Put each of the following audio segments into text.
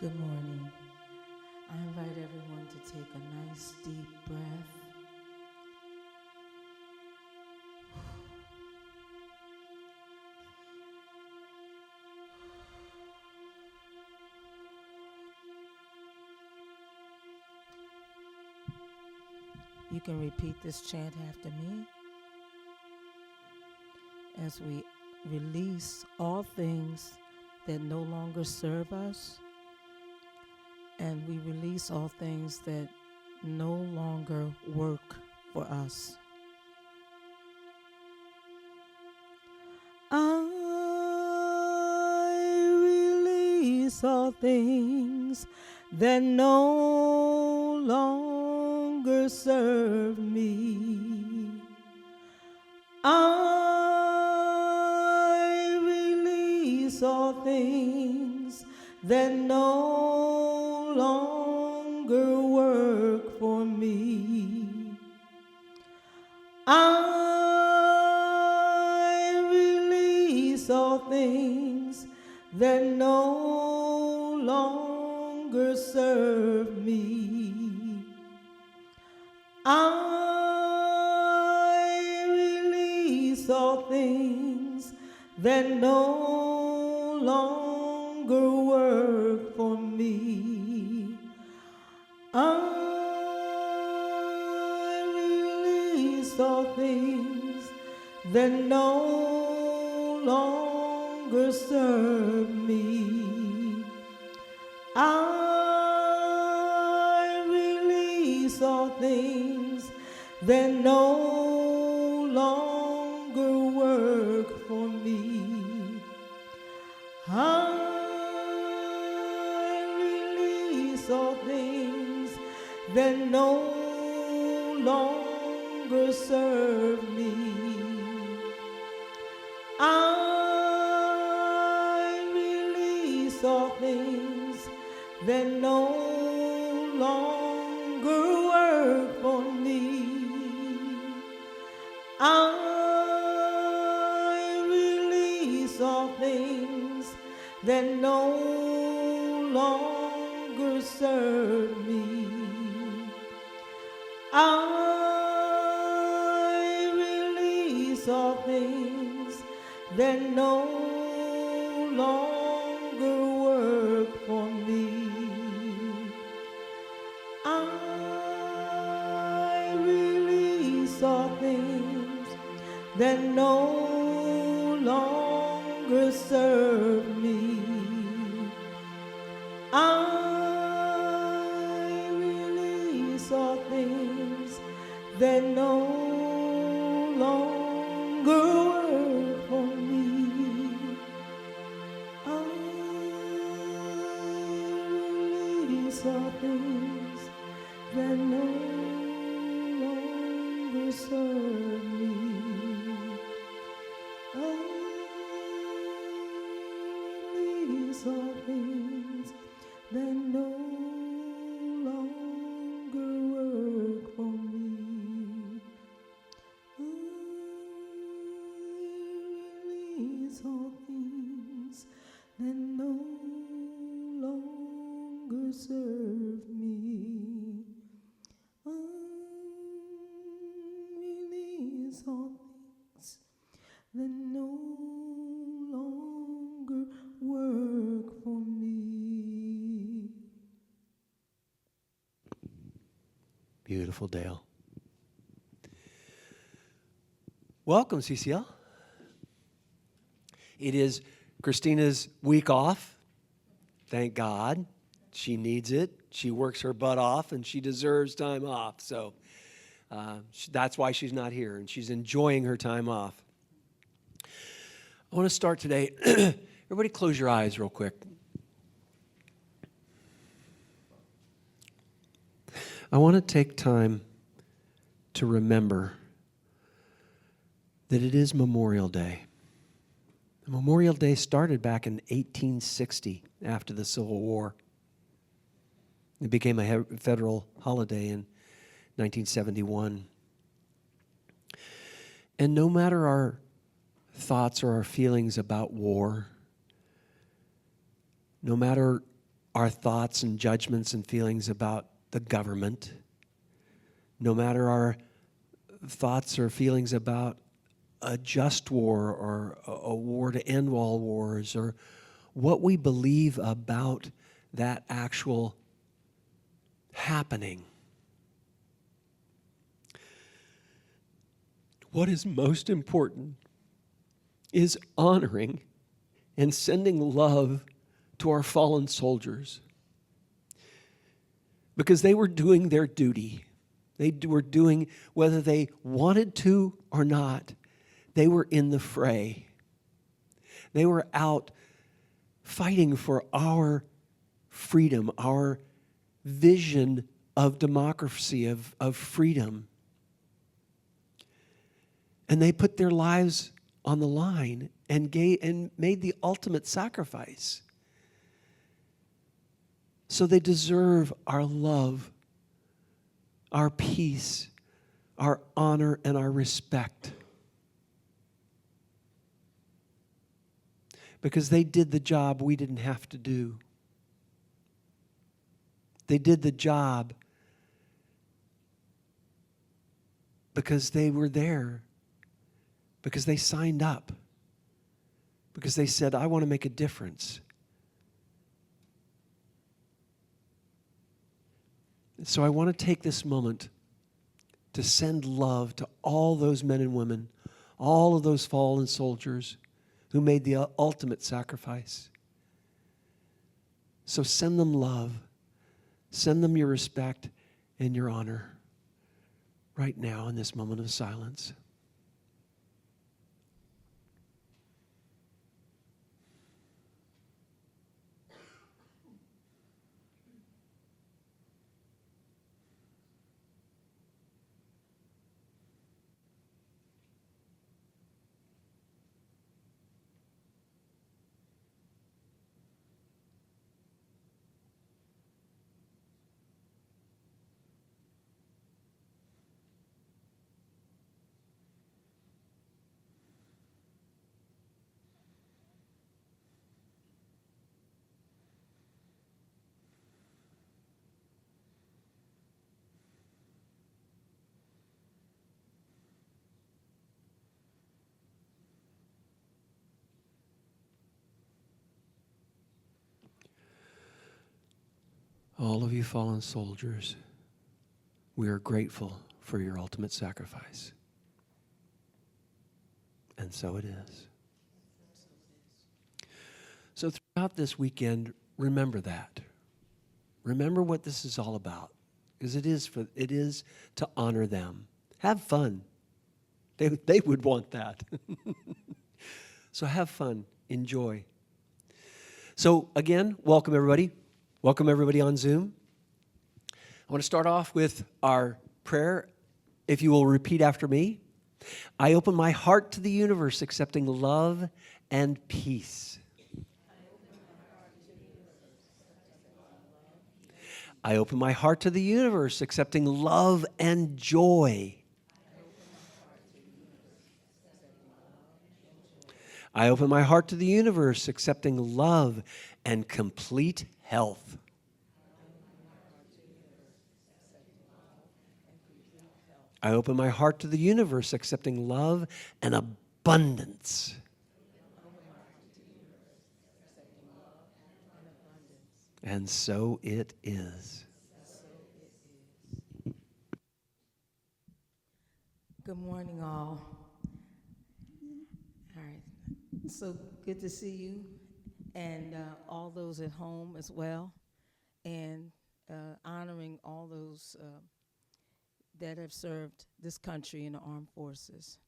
Good morning. I invite everyone to take a nice deep breath. You can repeat this chant after me as we release all things that no longer serve us, and we release all things that no longer work for us. I release all things that no longer serve me. I release all things that no longer work for me. I release all things that no longer serve me. I release all things that no longer work for me. I release all things that no longer serve me. I release all things that no longer work for me. I release all things that no longer serve me. I release all things that no longer work for me. I release all things that no longer serve me. I release all things that no longer work for me. I release all things that no longer serve me. I release all things that no longer work for me. I release all things that no longer serve me. I release all things that no longer work for me. I release all things that no longer serve me. I release all things that no longer work for me. Beautiful, Daille. Welcome, CCL. It is Christina's week off. Thank God. She needs it. She works her butt off, and she deserves time off. So that's why she's not here, and she's enjoying her time off. I want to start today. Everybody close your eyes real quick. I want to take time to remember that it is Memorial Day. Memorial Day started back in 1860 after the Civil War. It became a federal holiday in 1971. And no matter our thoughts or our feelings about war, no matter our thoughts and judgments and feelings about the government, no matter our thoughts or feelings about a just war or a war to end all wars, or what we believe about that actual happening. What is most important is honoring and sending love to our fallen soldiers, because they were doing their duty. They were doing, whether they wanted to or not, they were in the fray. They were out fighting for our freedom, our vision of democracy, of freedom. And they put their lives on the line and made the ultimate sacrifice. So they deserve our love, our peace, our honor, and our respect. Because they did the job we didn't have to do. They did the job because they were there, because they signed up, because they said, I want to make a difference. So I want to take this moment to send love to all those men and women, all of those fallen soldiers who made the ultimate sacrifice. So send them love. Send them your respect and your honor right now in this moment of silence. All of you fallen soldiers, we are grateful for your ultimate sacrifice. And so it is. So throughout this weekend, remember that. Remember what this is all about, because it is to honor them. Have fun. They would want that. So have fun. Enjoy. So again, welcome everybody. Welcome everybody on Zoom. I want to start off with our prayer. If you will repeat after me. I open my heart to the universe, accepting love and peace. I open my heart to the universe, accepting love and joy. I open my heart to the universe, accepting love and complete health. I open my heart to the universe, accepting love and abundance. And so it is. Good morning, all. All right. So good to see you and all those at home as well, and honoring all those that have served this country in the armed forces.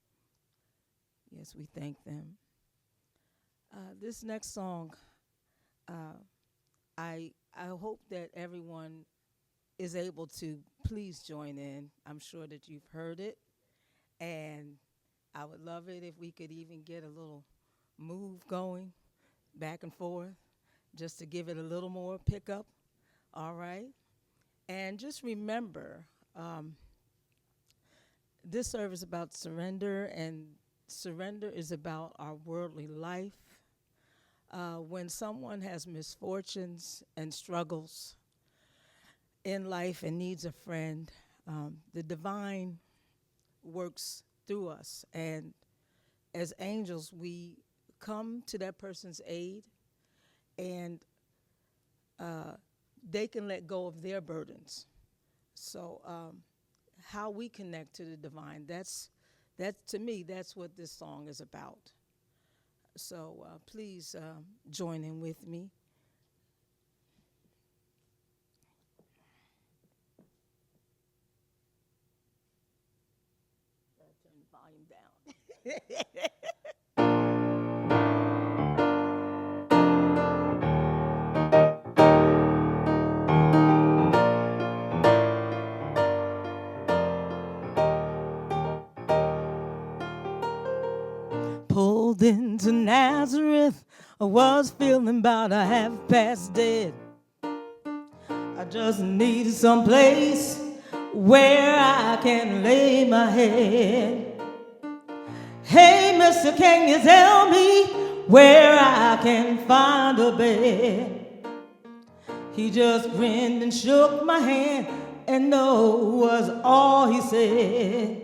Yes, we thank them. This next song, I hope that everyone is able to please join in. I'm sure that you've heard it, and I would love it if we could even get a little move going back and forth just to give it a little more pickup. All right? And just remember, this service is about surrender, and surrender is about our worldly life. When someone has misfortunes and struggles in life and needs a friend, the divine works through us. And as angels, we come to that person's aid, and they can let go of their burdens. So how we connect to the divine, that to me, that's what this song is about. So please join in with me. Turn the volume down. Pulled into Nazareth, I was feeling about a half past dead. I just needed some place where I can lay my head. Hey, mister, can you tell me where I can find a bed? He just grinned and shook my hand, and no was all he said.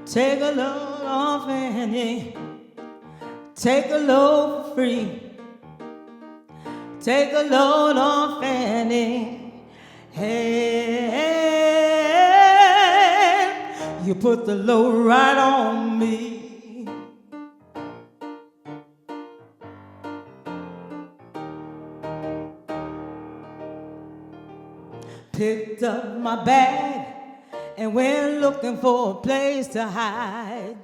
Take a load off Annie, take a load for free. Take a load off Annie. Hey, you put the load right on me. Picked up my bag and went looking for a place to hide.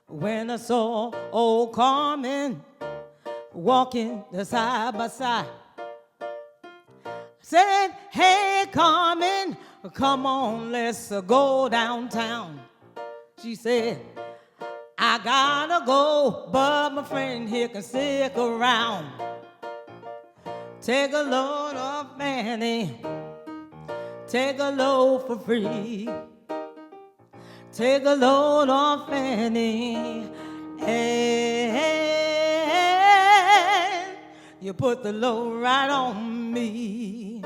When I saw old Carmen walking the side by side, said, hey Carmen, come on, let's go downtown. She said, I gotta go, but my friend here can stick around. Take a load off Annie, take a load for free. Take a load off Annie. And you put the load right on me.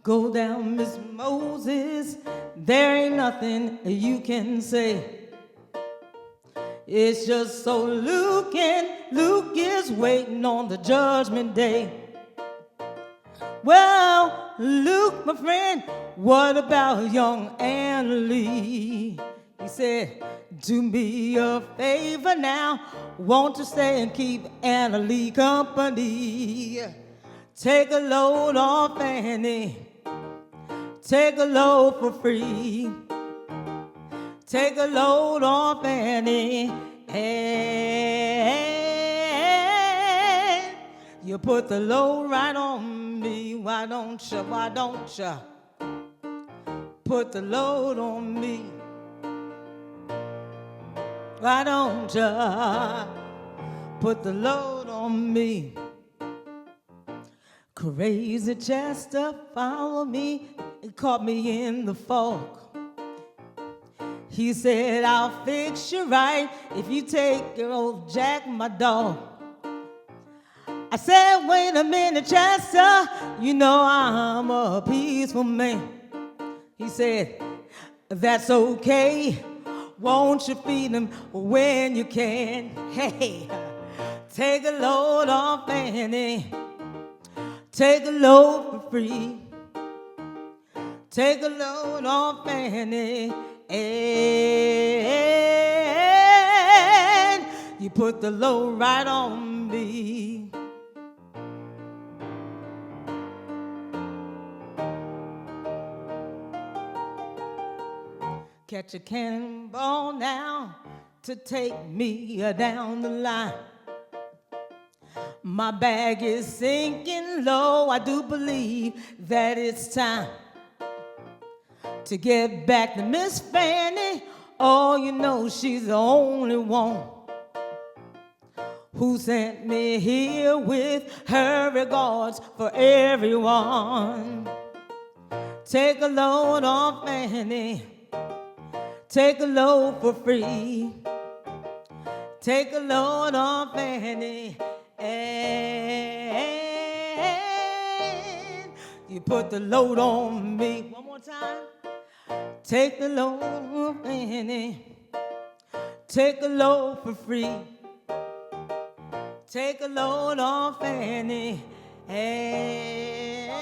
Go down, Miss Moses, there ain't nothing you can say. It's just so Luke is waiting on the judgment day. Well, Luke, my friend, what about young Anna Lee? He said, do me a favor now, won't you stay and keep Anna Lee company? Take a load off Annie, take a load for free. Take a load off Annie, and you put the load right on me. Why don't you put the load on me? Why don't you put the load on me? Crazy Chester followed me and caught me in the fog. He said, I'll fix you right if you take your old Jack, my dog. I said, wait a minute, Chester, you know I'm a peaceful man. He said, that's okay, won't you feed him when you can? Hey, take a load off Annie, take a load for free. Take a load off Annie, and you put the load right on me. Catch a cannonball now to take me down the line. My bag is sinking low, I do believe that it's time to get back to Miss Fanny. Oh, you know she's the only one who sent me here with her regards for everyone. Take a load off Annie. Take a load for free. Take a load off Annie. And you put the load on me. One more time. Take the load off Annie. Take a load for free. Take a load off Annie. And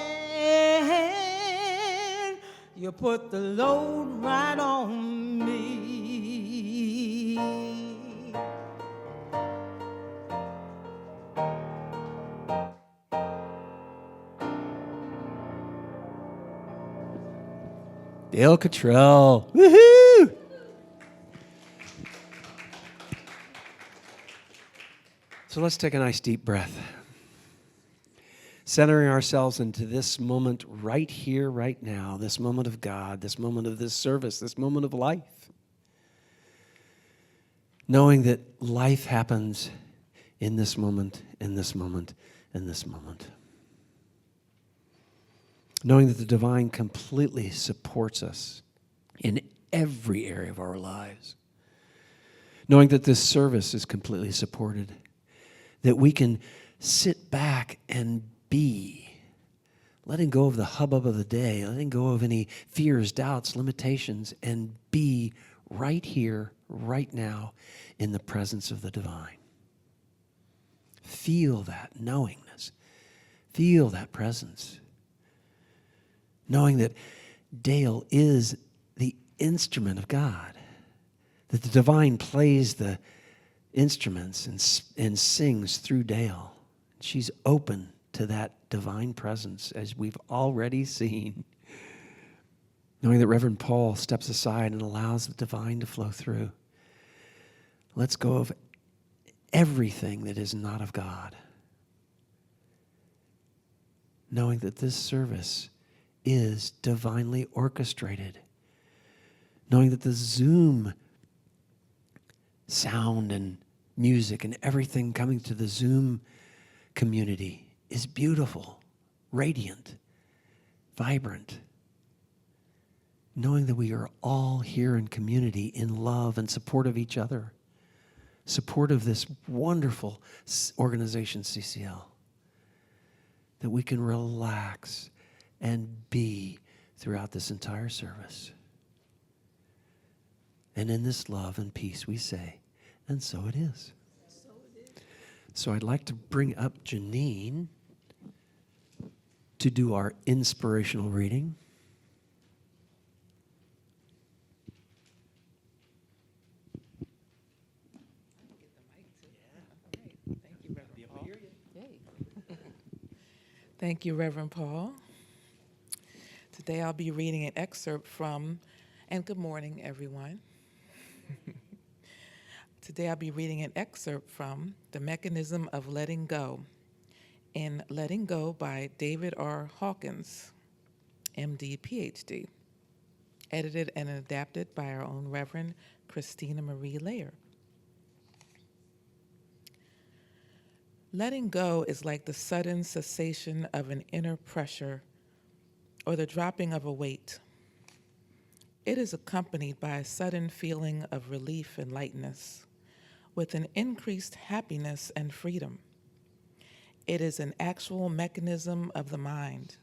you put the load right on me. Daille Kettrell. Woohoo! So let's take a nice deep breath. Centering ourselves into this moment right here, right now, this moment of God, this moment of this service, this moment of life. Knowing that life happens in this moment, in this moment, in this moment. Knowing that the divine completely supports us in every area of our lives. Knowing that this service is completely supported. That we can sit back and be, letting go of the hubbub of the day, letting go of any fears, doubts, limitations, and be right here, right now, in the presence of the divine. Feel that knowingness. Feel that presence. Knowing that Daille is the instrument of God, that the divine plays the instruments and sings through Daille. She's open to that divine presence, as we've already seen. Knowing that Rev Paul steps aside and allows the divine to flow through. Let's go of everything that is not of God. Knowing that this service is divinely orchestrated. Knowing that the Zoom sound and music and everything coming to the Zoom community is beautiful, radiant, vibrant. Knowing that we are all here in community, in love and support of each other, support of this wonderful organization, CCL, that we can relax and be throughout this entire service. And in this love and peace we say, and so it is. So I'd like to bring up Janine to do our inspirational reading. Thank you, Reverend Paul. Today I'll be reading an excerpt from, and good morning, everyone. Today I'll be reading an excerpt from The Mechanism of Letting Go in Letting Go by David R. Hawkins, MD, PhD, edited and adapted by our own Reverend Christina Marie Layer. Letting go is like the sudden cessation of an inner pressure or the dropping of a weight. It is accompanied by a sudden feeling of relief and lightness, with an increased happiness and freedom. It is an actual mechanism of the mind,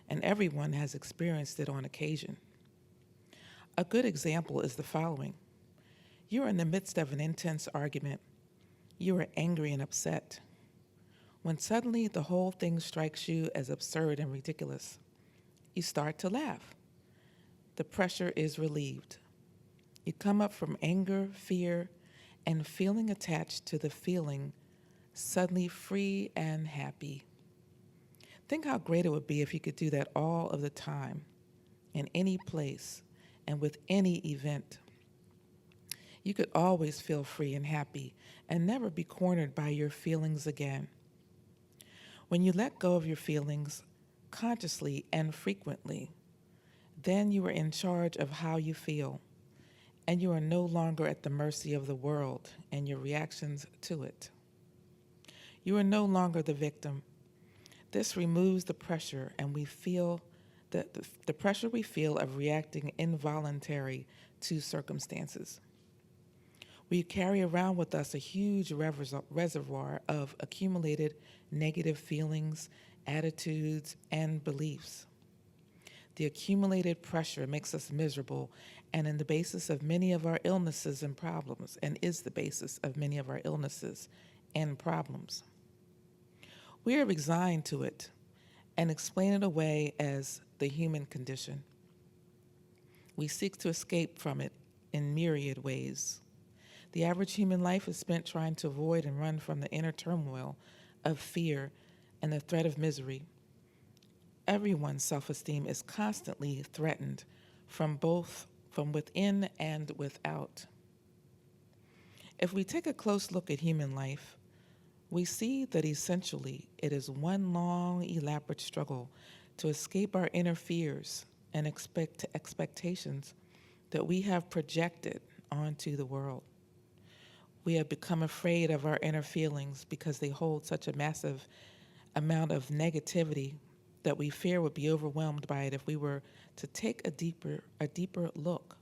and everyone has experienced it on occasion. A good example is the following. You are in the midst of an intense argument. You are angry and upset, when suddenly the whole thing strikes you as absurd and ridiculous. You start to laugh. The pressure is relieved. You come up from anger, fear, and feeling attached to the feeling, suddenly free and happy. Think how great it would be if you could do that all of the time, in any place, and with any event. You could always feel free and happy and never be cornered by your feelings again. When you let go of your feelings consciously and frequently, then you are in charge of how you feel, and you are no longer at the mercy of the world and your reactions to it. You are no longer the victim. This removes the pressure, and we feel the pressure we feel of reacting involuntary to circumstances. We carry around with us a huge reservoir of accumulated negative feelings, attitudes, and beliefs. The accumulated pressure makes us miserable and is the basis of many of our illnesses and problems. We are resigned to it and explain it away as the human condition. We seek to escape from it in myriad ways. The average human life is spent trying to avoid and run from the inner turmoil of fear and the threat of misery. Everyone's self-esteem is constantly threatened from within and without. If we take a close look at human life, we see that essentially it is one long, elaborate struggle to escape our inner fears and expectations that we have projected onto the world. We have become afraid of our inner feelings because they hold such a massive amount of negativity that we fear would be overwhelmed by it if we were to take a deeper look.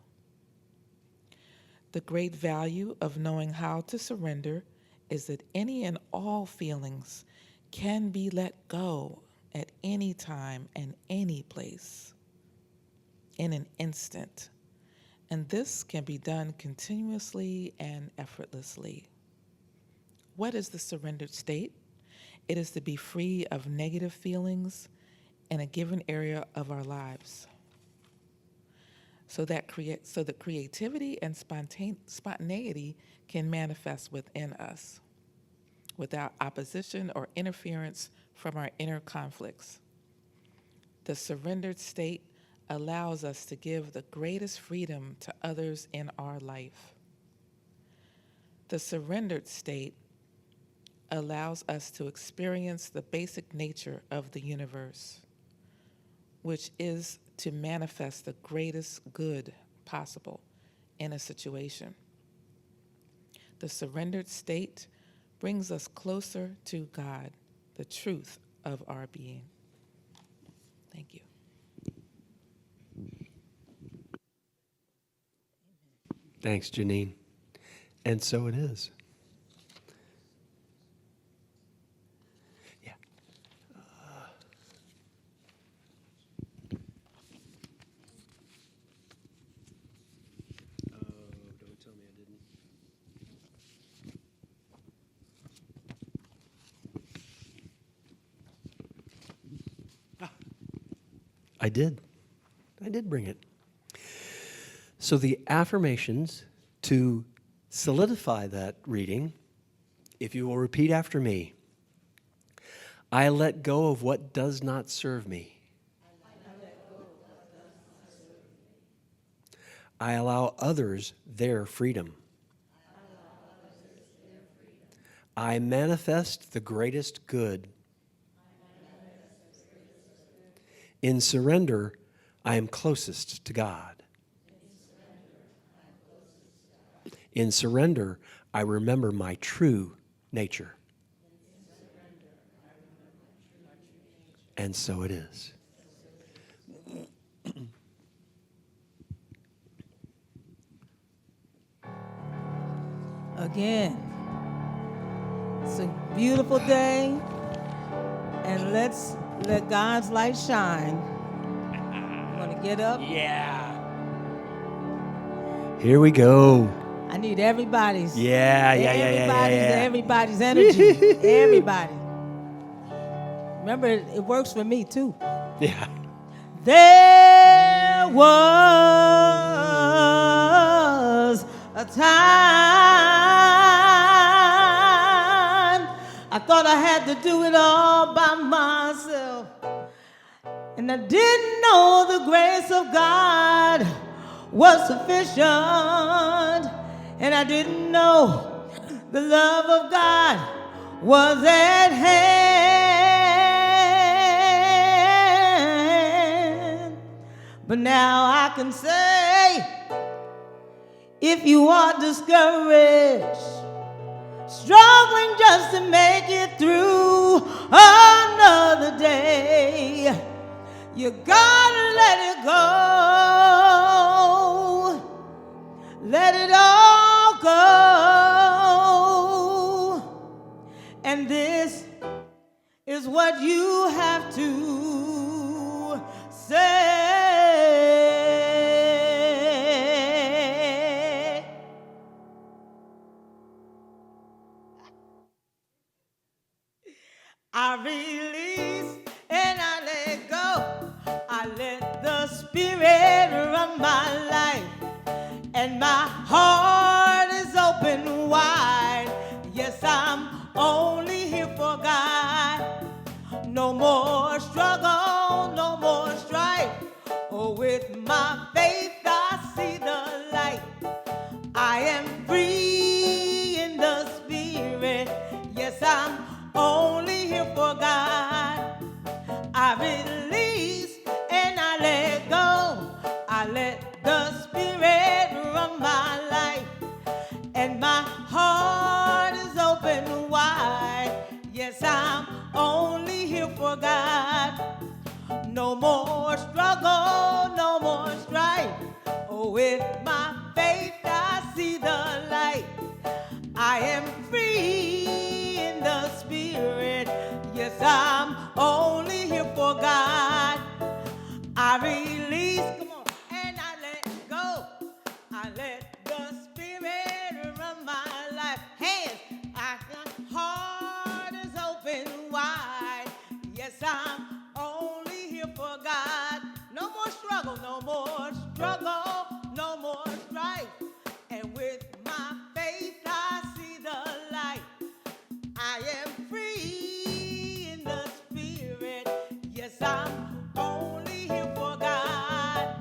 The great value of knowing how to surrender is that any and all feelings can be let go at any time and any place in an instant. And this can be done continuously and effortlessly. What is the surrendered state? It is to be free of negative feelings in a given area of our lives. So that creativity and spontaneity can manifest within us without opposition or interference from our inner conflicts. The surrendered state allows us to give the greatest freedom to others in our life. The surrendered state allows us to experience the basic nature of the universe, which is to manifest the greatest good possible in a situation. The surrendered state brings us closer to God, the truth of our being. Thank you. Thanks, Janine. And so it is. Yeah. Oh, don't tell me I didn't. I did. I did bring it. So the affirmations to solidify that reading, if you will repeat after me. I let go of what does not serve me. I allow others their freedom. I manifest the greatest good. In surrender, I am closest to God. In surrender, I remember my true nature. And so it is. Again, it's a beautiful day, and let's let God's light shine. You want to get up? Yeah. Here we go. I need everybody's. Everybody's energy. Everybody. Remember, it works for me too. Yeah. There was a time I thought I had to do it all by myself, and I didn't know the grace of God was sufficient, and I didn't know the love of God was at hand. But now I can say, if you are discouraged, struggling just to make it through another day, You gotta let it go. Let it all go. And this is what you have to say. I release and I let go. I let the Spirit run my life, and my heart is open wide. Yes, I'm only here for God. No more struggle, no more strife. Oh, with my faith I see the light. I am free in the Spirit. Yes, I'm only here for God. I release and I let go. I let the Spirit run my life, and my heart is open wide. Yes, I'm only here for God. No more struggle, no more strife. Oh, with my faith I see the light. I am free in the Spirit. Yes, I'm only here for God. I release, come on, and I let go. I let the Spirit run my life. Hands, my heart is open wide. Yes, I'm only here for God. No more struggle, no more struggle, no more strife. And with my faith I see the light. I am free in the Spirit. Yes, I'm only here for God.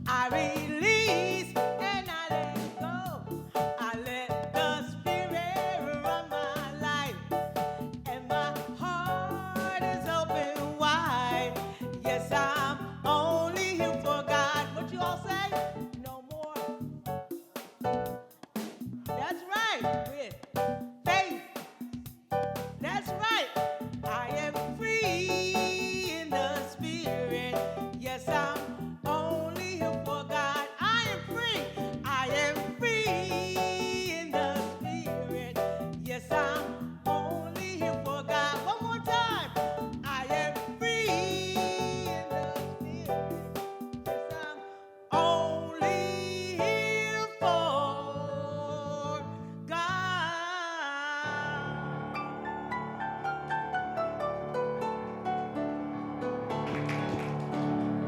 I release and I let go. I let the Spirit run my life, and my heart is open wide. Yes, I'm only here for God. What you all say? No more. That's right. With faith. That's right. I am free in the Spirit. Yes, I'm only here for God. I am free. I am free in the Spirit. Yes, I'm only here for God. One more time. I am free in the Spirit. Yes, I'm only here for God.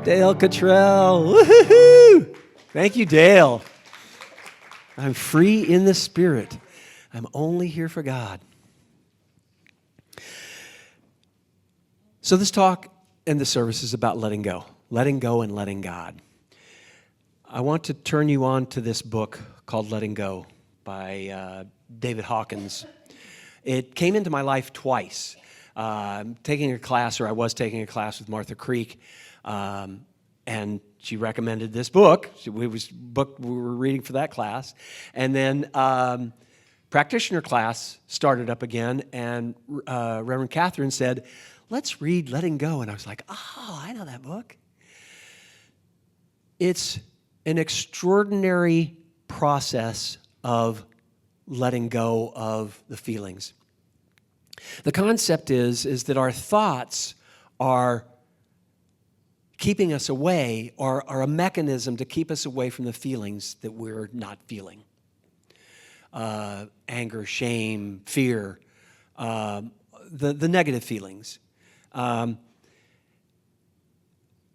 Daille Kettrell. Woohoo! Thank you, Daille. I'm free in the Spirit. I'm only here for God. So this talk and the service is about letting go and letting God. I want to turn you on to this book called Letting Go by David Hawkins. It came into my life twice. I was taking a class with Martha Creek, and she recommended this book. It was book we were reading for that class. And then practitioner class started up again, and Reverend Catherine said, let's read Letting Go. And I was like, oh, I know that book. It's an extraordinary process of letting go of the feelings. The concept is that our thoughts are keeping us away, or are a mechanism to keep us away from the feelings that we're not feeling. Anger, shame, fear, the negative feelings.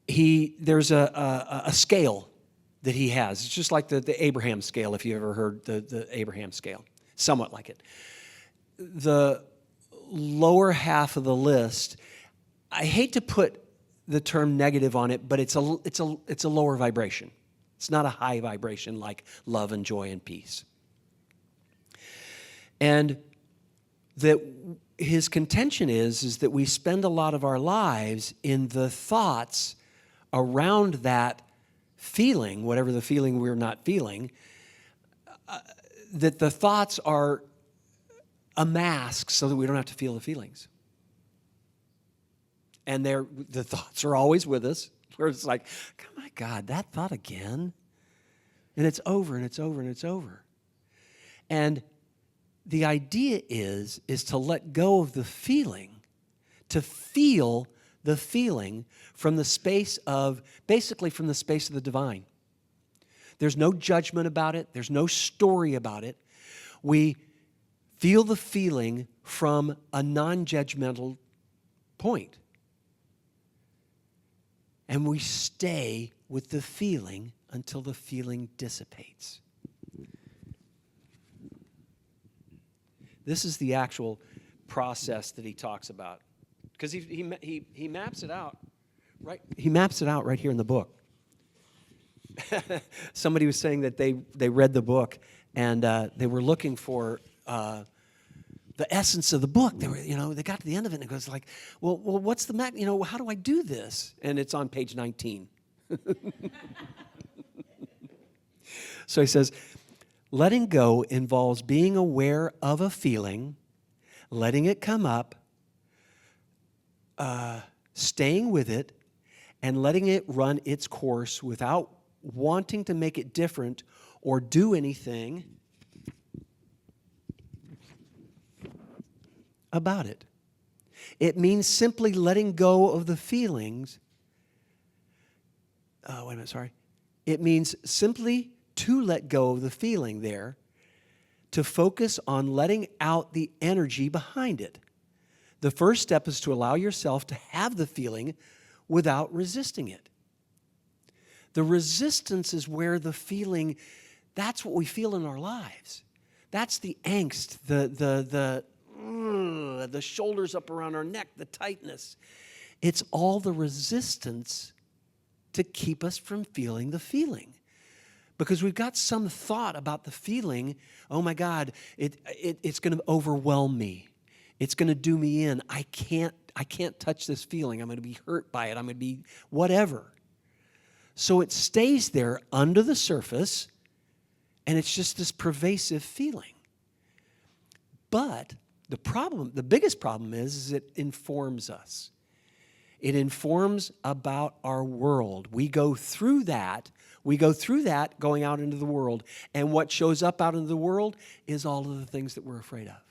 There's a scale that he has. It's just like the Abraham scale, if you ever heard the Abraham scale. Somewhat like it. The lower half of the list, I hate to put the term negative on it, but it's a lower vibration. It's not a high vibration like love and joy and peace. And that his contention is that we spend a lot of our lives in the thoughts around that feeling, whatever the feeling we're not feeling, that the thoughts are a mask so that we don't have to feel the feelings. And the thoughts are always with us, where it's like, oh my God, that thought again? And it's over, and it's over, and it's over. And the idea is to let go of the feeling, to feel the feeling from the space of, basically from the space of the divine. There's no judgment about it. There's no story about it. We feel the feeling from a non-judgmental point. And we stay with the feeling until the feeling dissipates. This is the actual process that he talks about. Because he maps it out, right? He maps it out right here in the book. Somebody was saying that they read the book and they were looking for the essence of the book. They got to the end of it and it goes like, well, what's the map? How do I do this? And it's on page 19. So he says, letting go involves being aware of a feeling, letting it come up, staying with it, and letting it run its course without wanting to make it different or do anything about it. It means simply letting go of the feelings. It means simply to let go of the feeling there, to focus on letting out the energy behind it. The first step is to allow yourself to have the feeling without resisting it. The resistance is where the feeling, that's what we feel in our lives. That's the angst, the shoulders up around our neck, the tightness. It's all the resistance to keep us from feeling the feeling. Because we've got some thought about the feeling, oh my God, it's going to overwhelm me. It's going to do me in. I can't touch this feeling. I'm going to be hurt by it. I'm going to be whatever. So it stays there under the surface, and it's just this pervasive feeling. But the biggest problem is it informs us. It informs about our world. We go through that going out into the world, and what shows up out into the world is all of the things that we're afraid of.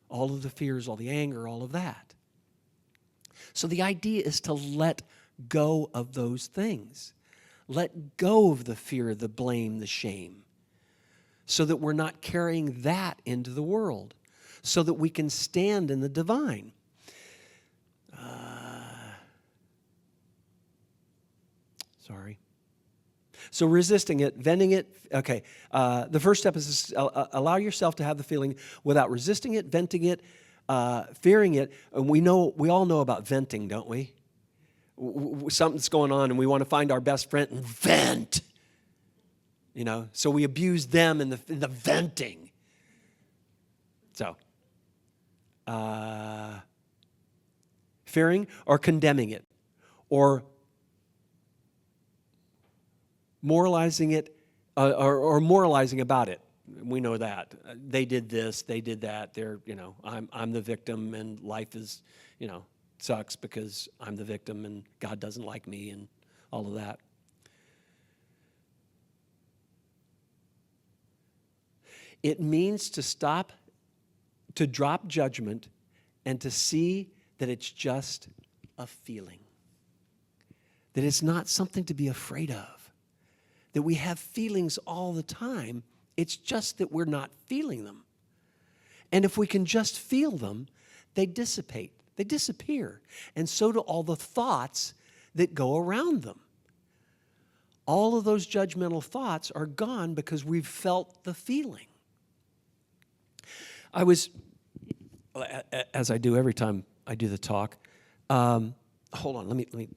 All of the fears, all the anger, all of that. So the idea is to let go of those things. Let go of the fear, the blame, the shame, so that we're not carrying that into the world, so that we can stand in the divine. So resisting it, venting it. Okay, the first step is allow yourself to have the feeling without resisting it, venting it, fearing it. And we all know about venting, don't we? Something's going on and we want to find our best friend and vent. So we abuse them in the venting. So, fearing or condemning it, or moralizing it, or moralizing about it. We know that. They did this, they did that. I'm the victim, and life is, sucks because I'm the victim, and God doesn't like me, and all of that. It means to drop judgment, and to see that it's just a feeling. That it's not something to be afraid of. That we have feelings all the time. It's just that we're not feeling them. And if we can just feel them, they dissipate. They disappear. And so do all the thoughts that go around them. All of those judgmental thoughts are gone because we've felt the feeling. I was, as I do every time I do the talk, hold on, let me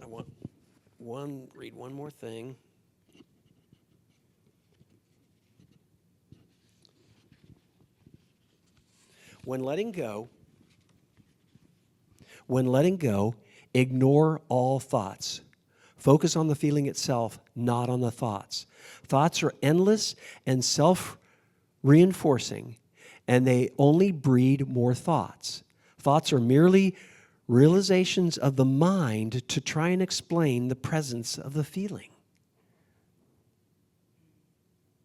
I want read one more thing. When letting go, ignore all thoughts. Focus on the feeling itself, not on the thoughts. Thoughts are endless and self-reinforcing, and they only breed more thoughts. Thoughts are merely realizations of the mind to try and explain the presence of the feeling.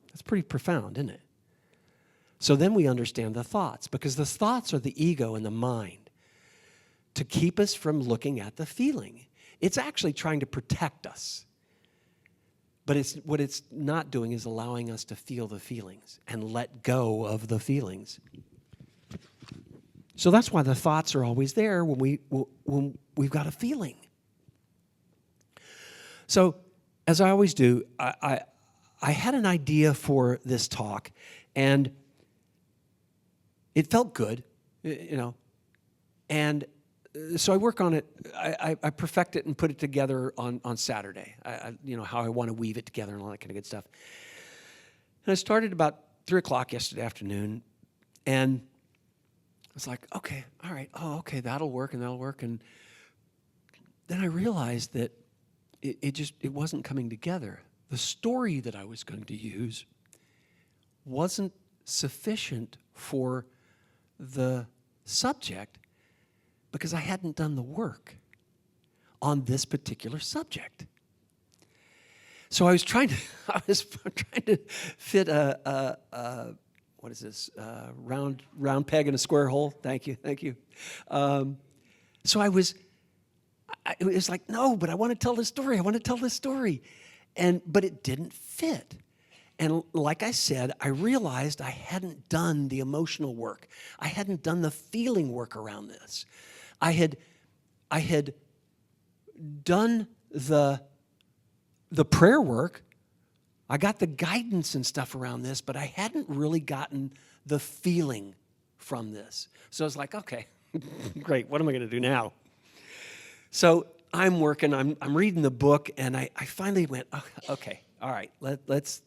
That's pretty profound, isn't it? So then we understand the thoughts, because the thoughts are the ego and the mind to keep us from looking at the feeling. It's actually trying to protect us. But what it's not doing is allowing us to feel the feelings and let go of the feelings. So that's why the thoughts are always there when we've got a feeling. So, as I always do, I had an idea for this talk, and it felt good, and so I work on it. I perfect it and put it together on Saturday. How I want to weave it together and all that kind of good stuff. And I started about 3 o'clock yesterday afternoon, and I was like, okay, all right, okay, that'll work and that'll work. And then I realized that it wasn't coming together. The story that I was going to use wasn't sufficient for the subject, because I hadn't done the work on this particular subject. So I was trying to fit a what is this? Round peg in a square hole. Thank you. So it was like, no, but I want to tell this story. But it didn't fit. And like I said, I realized I hadn't done the emotional work. I hadn't done the feeling work around this. I had done the prayer work. I got the guidance and stuff around this, but I hadn't really gotten the feeling from this. So I was like, okay, great. What am I going to do now? So I'm working. I'm reading the book, and I finally went, oh, okay, all right. Let's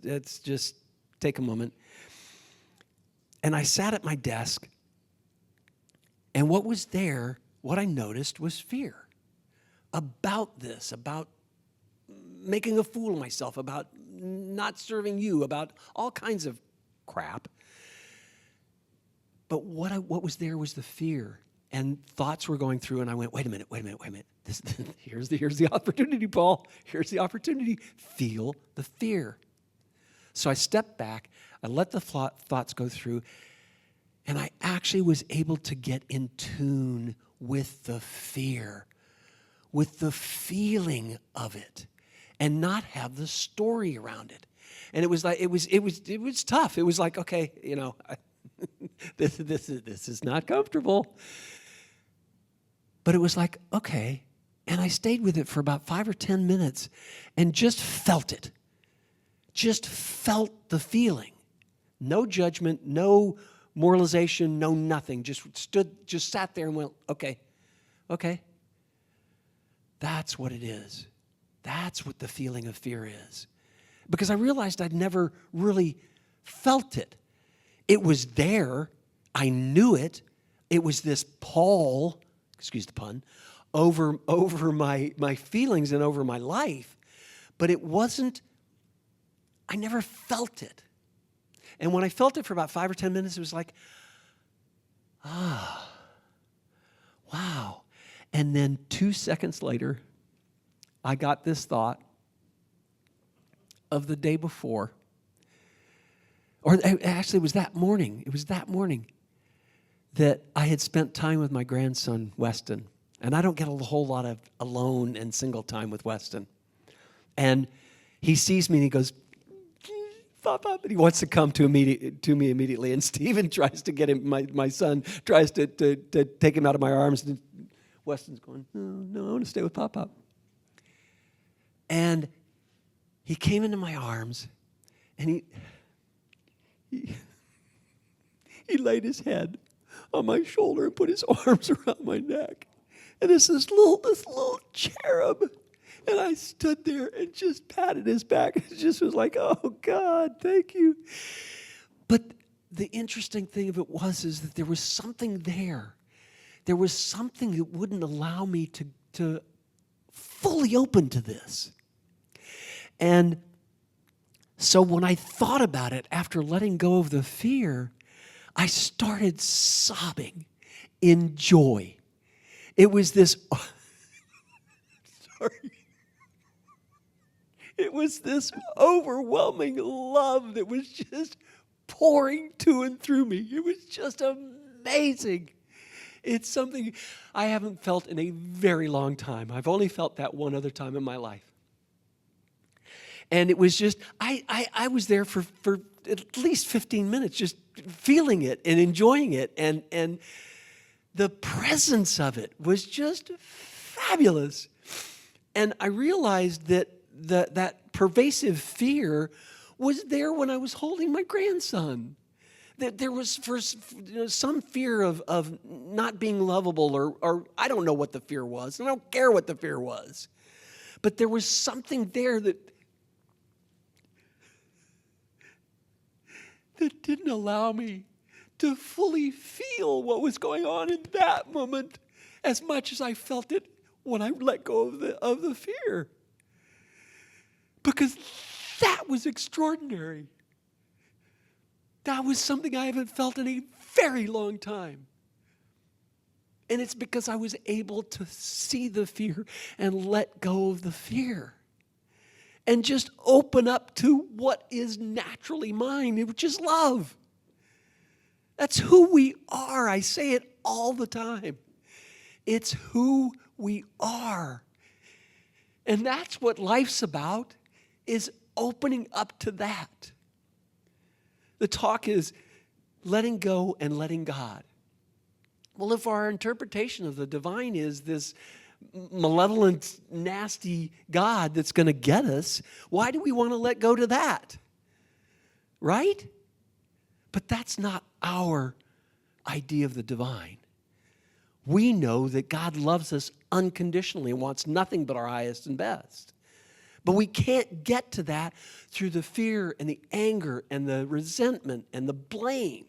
just take a moment. And I sat at my desk, and what was there? What I noticed was fear about this, about making a fool of myself, about not serving you, about all kinds of crap. But what was there was the fear, and thoughts were going through, and I went, wait a minute. Here's the opportunity, Paul. Here's the opportunity. Feel the fear. So I stepped back, I let the thoughts go through, and I actually was able to get in tune with the fear, with the feeling of it, and not have the story around it. And it was like it was tough. It was like, okay, this is not comfortable. But it was like, okay, and I stayed with it for about 5 or 10 minutes and just felt it. Just felt the feeling. No judgment, no moralization, no nothing. Just sat there and went, okay. That's what it is. That's what the feeling of fear is. Because I realized I'd never really felt it. It was there. I knew it. It was this pall, excuse the pun, over my feelings and over my life. But it wasn't, I never felt it. And when I felt it for about 5 or 10 minutes, it was like, wow. And then 2 seconds later, I got this thought of the day before. Or actually, it was that morning. It was that morning that I had spent time with my grandson, Weston. And I don't get a whole lot of alone and single time with Weston. And he sees me and he goes, Pop, and he wants to come to me immediately. And Stephen tries to get him, my son tries to take him out of my arms. And Weston's going, no, I want to stay with Pop. And he came into my arms, and he laid his head on my shoulder and put his arms around my neck. And this little cherub. And I stood there and just patted his back. It just was like, oh, God, thank you. But the interesting thing of it is that there was something there. There was something that wouldn't allow me to fully open to this. And so when I thought about it, after letting go of the fear, I started sobbing in joy. it was this, sorry. It was this overwhelming love that was just pouring to and through me. It was just amazing. It's something I haven't felt in a very long time. I've only felt that one other time in my life. And it was just, I was there for at least 15 minutes just feeling it and enjoying it. And the presence of it was just fabulous. And I realized that that pervasive fear was there when I was holding my grandson. That there was some fear of not being lovable, or I don't know what the fear was. I don't care what the fear was. But there was something there that didn't allow me to fully feel what was going on in that moment as much as I felt it when I let go of the fear. Because that was extraordinary. That was something I haven't felt in a very long time. And it's because I was able to see the fear and let go of the fear. And just open up to what is naturally mine, which is love. That's who we are. I say it all the time. It's who we are. And that's what life's about, is opening up to that. The talk is letting go and letting God. Well, if our interpretation of the divine is this malevolent, nasty God that's going to get us, why do we want to let go to that? Right? But that's not our idea of the divine. We know that God loves us unconditionally and wants nothing but our highest and best. But we can't get to that through the fear and the anger and the resentment and the blame.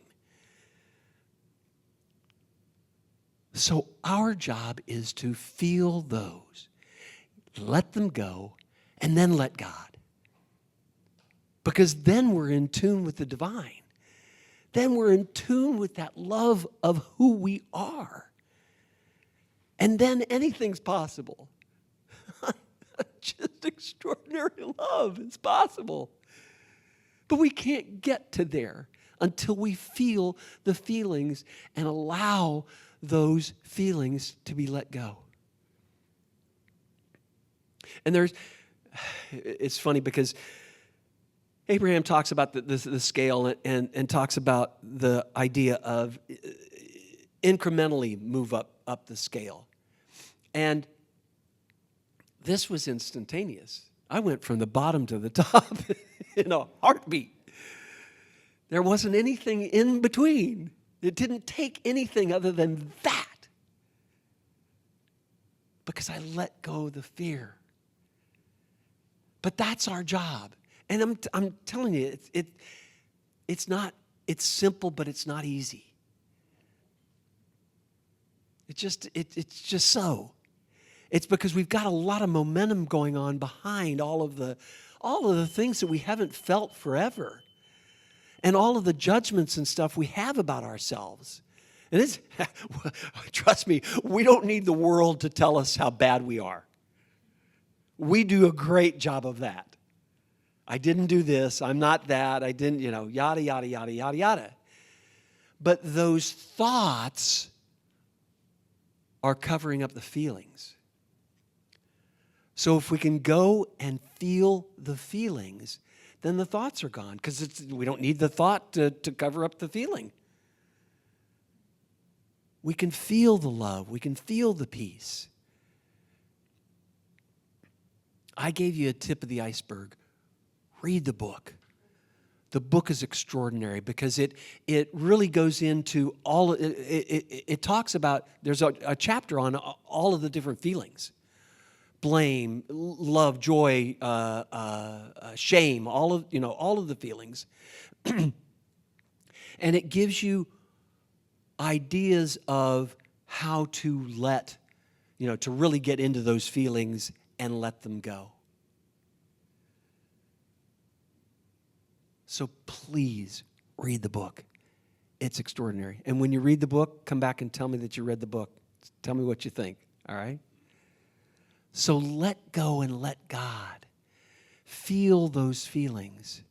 So our job is to feel those, let them go, and then let God. Because then we're in tune with the divine. Then we're in tune with that love of who we are. And then anything's possible. Just extraordinary love is possible. But we can't get to there until we feel the feelings and allow those feelings to be let go. And it's funny because Abraham talks about the scale and talks about the idea of incrementally move up the scale. And this was instantaneous. I went from the bottom to the top in a heartbeat. There wasn't anything in between. It didn't take anything other than that. Because I let go of the fear. But that's our job. And I'm telling you, it's simple, but it's not easy. It's just so. It's because we've got a lot of momentum going on behind all of the things that we haven't felt forever. And all of the judgments and stuff we have about ourselves. And it's, trust me, we don't need the world to tell us how bad we are. We do a great job of that. I didn't do this, I'm not that, I didn't, yada, yada, yada, yada, yada. But those thoughts are covering up the feelings. So if we can go and feel the feelings, then the thoughts are gone, because we don't need the thought to cover up the feeling. We can feel the love. We can feel the peace. I gave you a tip of the iceberg. Read the book. The book is extraordinary because it really goes into all, it talks about, there's a chapter on all of the different feelings. Blame, love, joy, shame, all of the feelings. And it gives you ideas of how to to really get into those feelings and let them go. So please read the book. It's extraordinary. And when you read the book, come back and tell me that you read the book. Tell me what you think, all right? So let go and let God. Feel those feelings.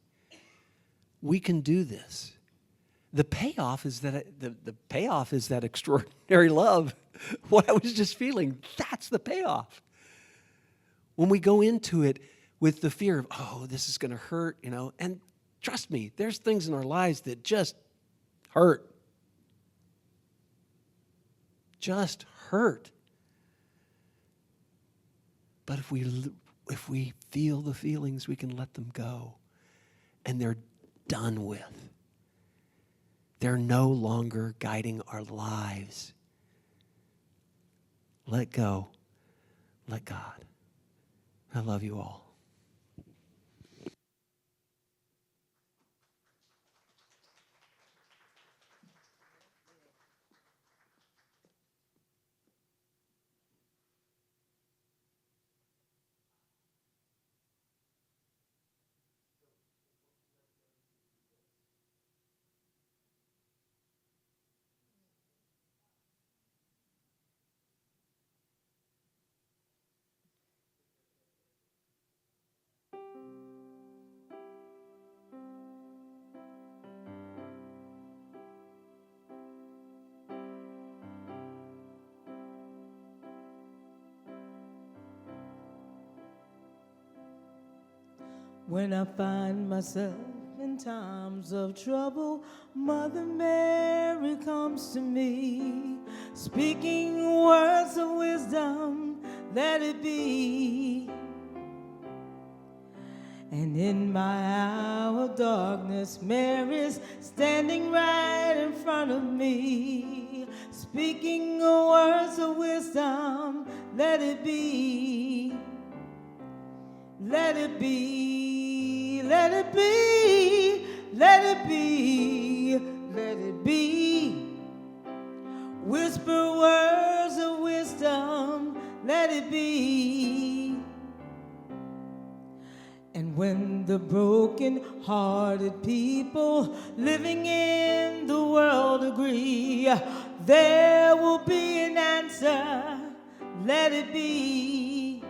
We can do this. The payoff is that the payoff is that extraordinary love. What I was just feeling, that's the payoff. When we go into it with the fear of, oh, this is going to hurt, and trust me, there's things in our lives that just hurt. Just hurt. But if we feel the feelings, we can let them go. And they're done with. They're no longer guiding our lives. Let go. Let God. I love you all. When I find myself in times of trouble, Mother Mary comes to me, speaking words of wisdom, let it be. And in my hour of darkness, Mary's standing right in front of me, speaking words of wisdom, let it be. Let it be, let it be, let it be, let it be. Whisper words of wisdom, let it be. And when the broken-hearted people living in the world agree, there will be an answer, let it be.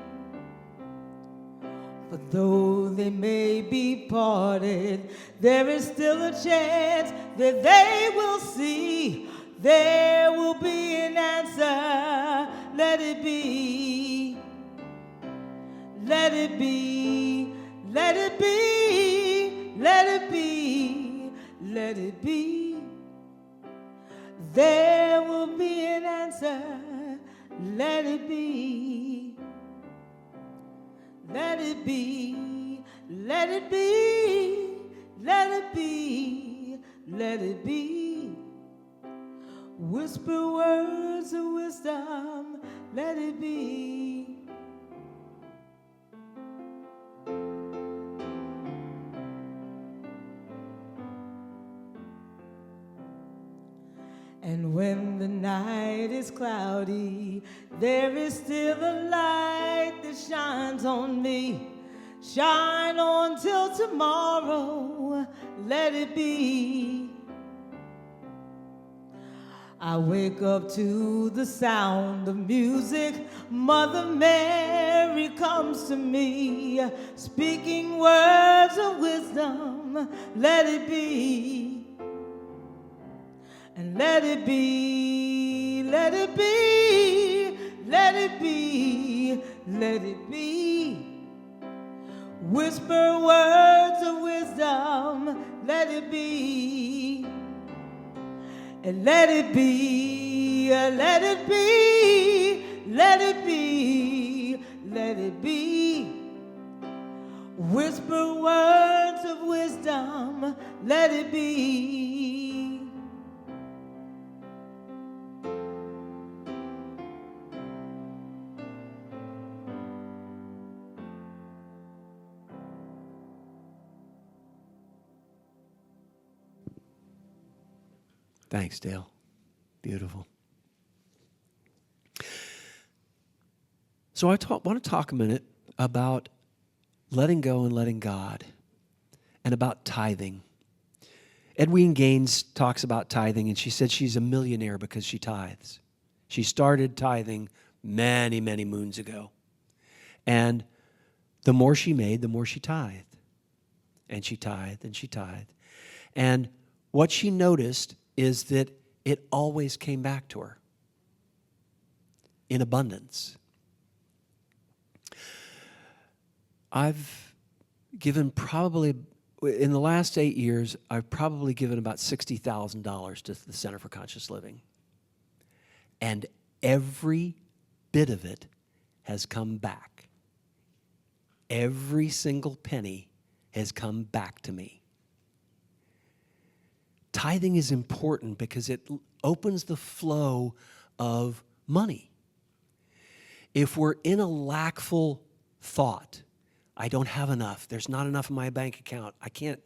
For though they may be parted, there is still a chance that they will see. There will be an answer, let it be. Let it be, let it be, let it be, let it be. There will be an answer, let it be. Let it be, let it be, let it be, let it be. Whisper words of wisdom, let it be. And when the night is cloudy, there is still a light that shines on me. Shine on till tomorrow, let it be. I wake up to the sound of music. Mother Mary comes to me, speaking words of wisdom, let it be. And let it be, let it be, let it be, let it be. Whisper words of wisdom, let it be. And let it be, let it be, let it be, let it be. Whisper words of wisdom, let it be. Thanks, Dale. Beautiful. So I want to talk a minute about letting go and letting God and about tithing. Edwene Gaines talks about tithing, and she said she's a millionaire because she tithes. She started tithing many, many moons ago. And the more she made, the more she tithed. And she tithed and she tithed. And what she noticed is that it always came back to her in abundance. I've given probably, in the last 8 years, I've probably given about $60,000 to the Center for Conscious Living. And every bit of it has come back. Every single penny has come back to me. Tithing is important because it opens the flow of money. If we're in a lackful thought, I don't have enough, there's not enough in my bank account, I can't,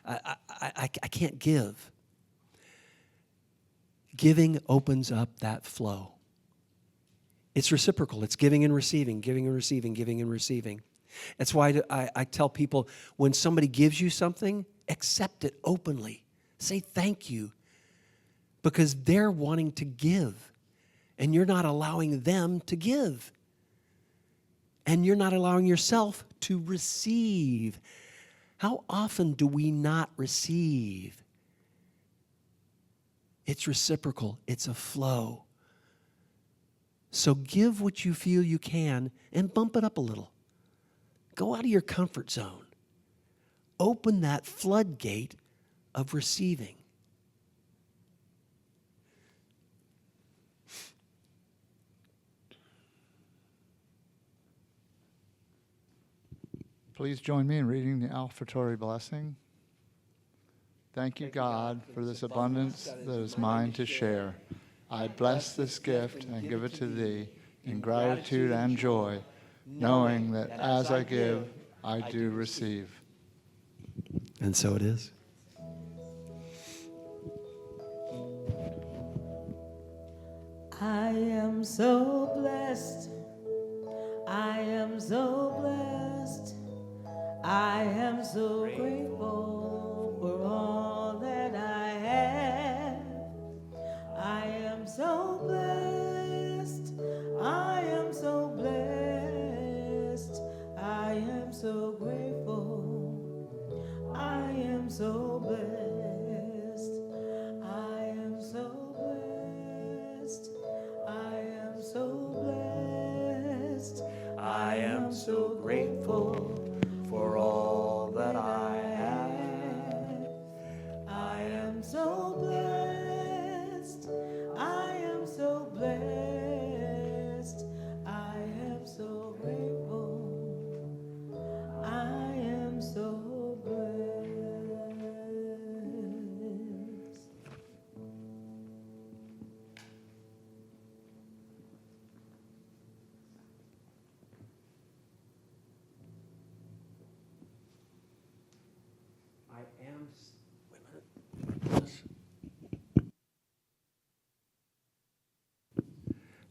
I can't give. Giving opens up that flow. It's reciprocal. It's giving and receiving, giving and receiving, giving and receiving. That's why I tell people, when somebody gives you something, accept it openly. Say thank you, because they're wanting to give, and you're not allowing them to give. And you're not allowing yourself to receive. How often do we not receive? It's reciprocal. It's a flow. So give what you feel you can and bump it up a little. Go out of your comfort zone. Open that floodgate of receiving. Please join me in reading the offertory blessing. Thank you, God, for this abundance that is mine to share. I bless this gift and give it to thee in gratitude and joy, knowing that as I give, I do receive. And so it is. I am so blessed. I am so blessed. I am so grateful for all that I have. I am so blessed. I am so blessed. I am so grateful. I am so blessed. I am so blessed. I am so blessed. I am so grateful for all that I have. I am so blessed. I am so blessed. I am so grateful. I am so blessed.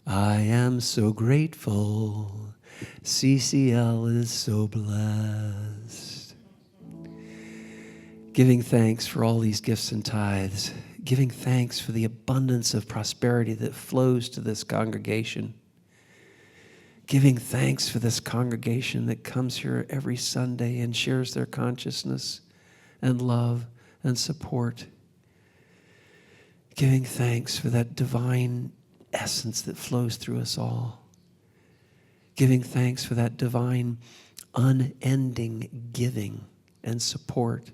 I am so grateful. CCL is so blessed. Giving thanks for all these gifts and tithes. Giving thanks for the abundance of prosperity that flows to this congregation. Giving thanks for this congregation that comes here every Sunday and shares their consciousness and love and support. Giving thanks for that divine essence that flows through us all. Giving thanks for that divine, unending giving and support.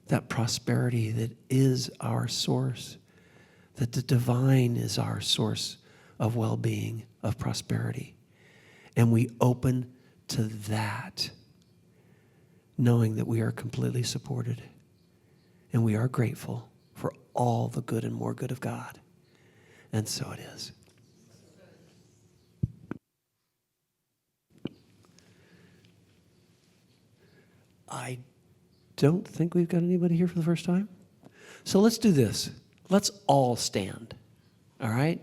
That prosperity that is our source. That the divine is our source of well-being, of prosperity. And we open to that, knowing that we are completely supported. And we are grateful for all the good and more good of God. And so it is. I don't think we've got anybody here for the first time. So let's do this. Let's all stand, all right?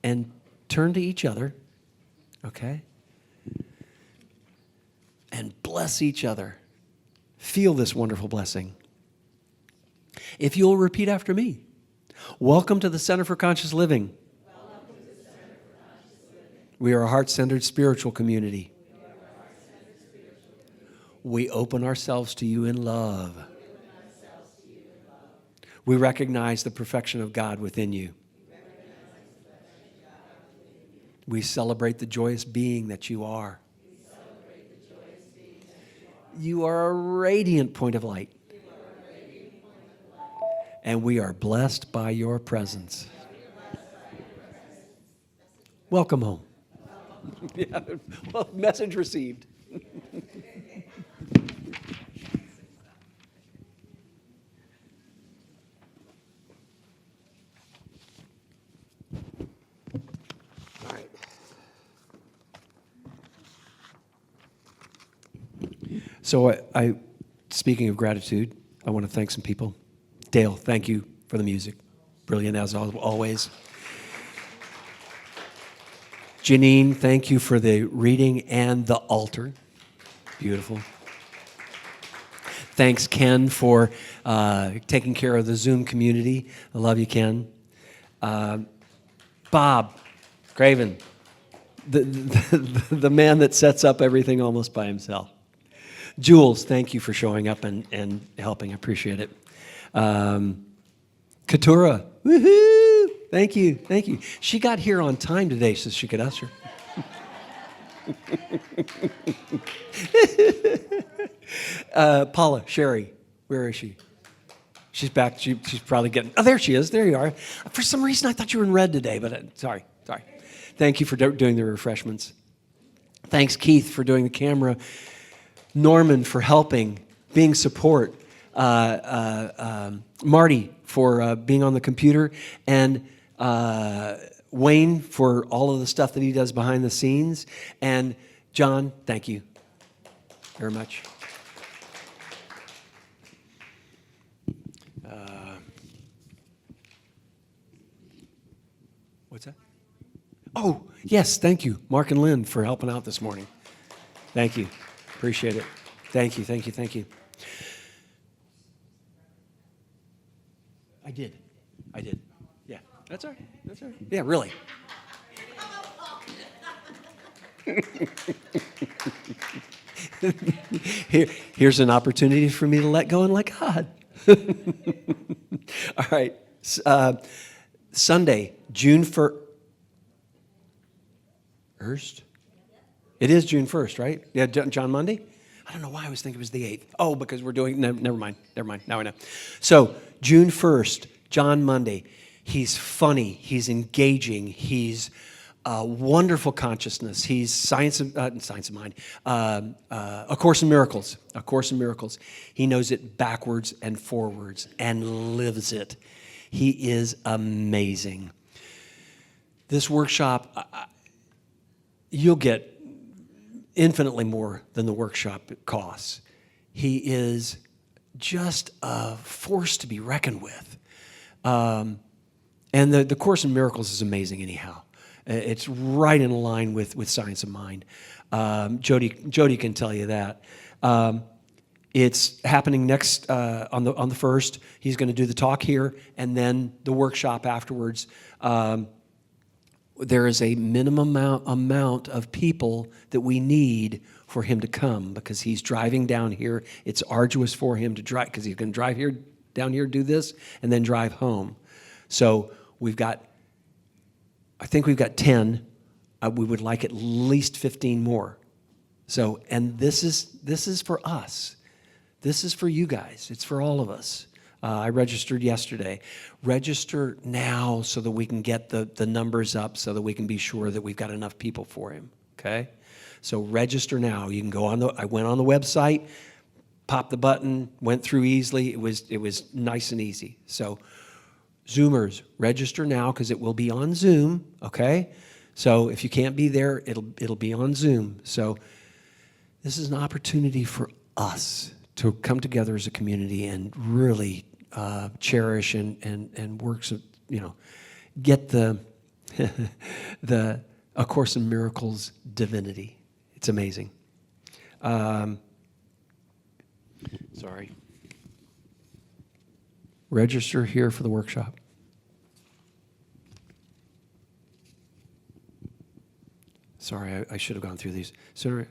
And turn to each other, okay? And bless each other. Feel this wonderful blessing. If you'll repeat after me. Welcome to the Center for Conscious Living. We are a heart-centered spiritual community. We open ourselves to you in love. We recognize the perfection of God within you. We celebrate the joyous being that you are. You are a radiant point of light. And we are blessed by your presence. Welcome home. Yeah, well, message received. All right. So speaking of gratitude, I want to thank some people. Daille, thank you for the music. Brilliant as always. Janine, thank you for the reading and the altar. Beautiful. Thanks, Ken, for taking care of the Zoom community. I love you, Ken. Bob Craven, the man that sets up everything almost by himself. Jules, thank you for showing up and helping. I appreciate it. Katura, woohoo! Thank you, thank you. She got here on time today so she could usher. Paula, Sherry, where is she? She's back. She's probably getting. Oh, there she is. There you are. For some reason, I thought you were in red today, but sorry. Thank you for doing the refreshments. Thanks, Keith, for doing the camera. Norman for helping, being support. Marty for being on the computer, and Wayne for all of the stuff that he does behind the scenes. And John, thank you very much. What's that? Oh, yes, thank you, Mark and Lynn, for helping out this morning. Thank you. Appreciate it. Thank you. I did. Yeah, that's all right. Yeah, really. Here's an opportunity for me to let go and let God. All right. Sunday, June 1st. It is June 1st, right? Yeah, John Monday? I don't know why I was thinking it was the 8th. Oh, because we're doing, never mind. Now I know. So, June 1st, John Monday. He's funny. He's engaging. He's wonderful consciousness. He's science of mind. A Course in Miracles. A Course in Miracles. He knows it backwards and forwards and lives it. He is amazing. This workshop, you'll get infinitely more than the workshop costs. He is just a force to be reckoned with. And the Course in Miracles is amazing anyhow. It's right in line with Science of Mind. Jody can tell you that. It's happening next on the 1st. He's going to do the talk here and then the workshop afterwards. There is a minimum amount of people that we need for him to come because he's driving down here. It's arduous for him to drive because he's going to drive down here, do this, and then drive home. So I think we've got 10. We would like at least 15 more. So, and this is for us. This is for you guys. It's for all of us. I registered yesterday. Register now so that we can get the numbers up so that we can be sure that we've got enough people for him, okay? So register now. You can go I went on the website, popped the button, went through easily. It was nice and easy. So Zoomers, register now because it will be on Zoom, okay? So if you can't be there, it'll be on Zoom. So this is an opportunity for us to come together as a community and really cherish and work, get the A Course in Miracles divinity. It's amazing. Sorry. Register here for the workshop. Sorry, I should have gone through these. Sorry.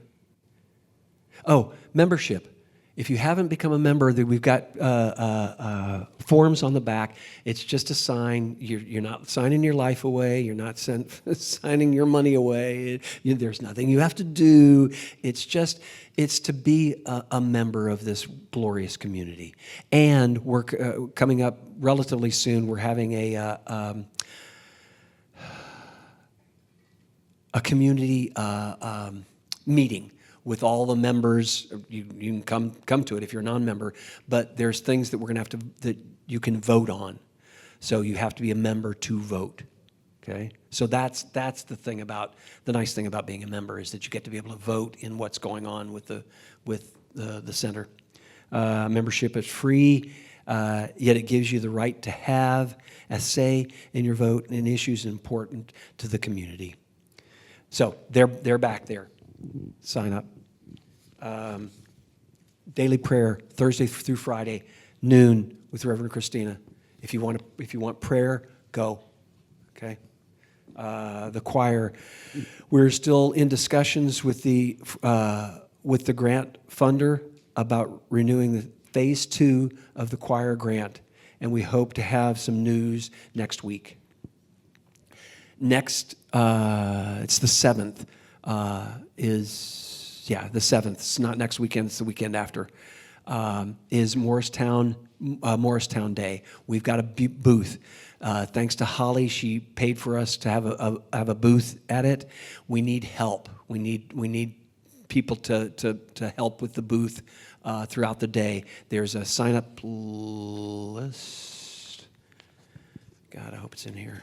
Oh, membership. If you haven't become a member, we've got forms on the back. It's just a sign. You're not signing your life away. You're not signing your money away. There's nothing you have to do. It's to be a member of this glorious community. And we're coming up relatively soon. We're having a community meeting with all the members. You can come to it if you're a non-member, but there's things that we're going to have to, that you can vote on. So you have to be a member to vote, okay? So that's the nice thing about being a member, is that you get to be able to vote in what's going on with the center. Membership is free, yet it gives you the right to have a say in your vote in issues important to the community. So they're back there. Sign up. Daily prayer, Thursday through Friday, noon, with Reverend Christina. If you want prayer, go. Okay. The choir, we're still in discussions with the grant funder about renewing the phase 2 of the choir grant, and we hope to have some news next week. Next, it's the 7th. The 7th. It's not next weekend, it's the weekend after, is Morristown Day. We've got a booth. Thanks to Holly, she paid for us to have a booth at it. We need help. We need people to help with the booth throughout the day. There's a sign-up list. God, I hope it's in here.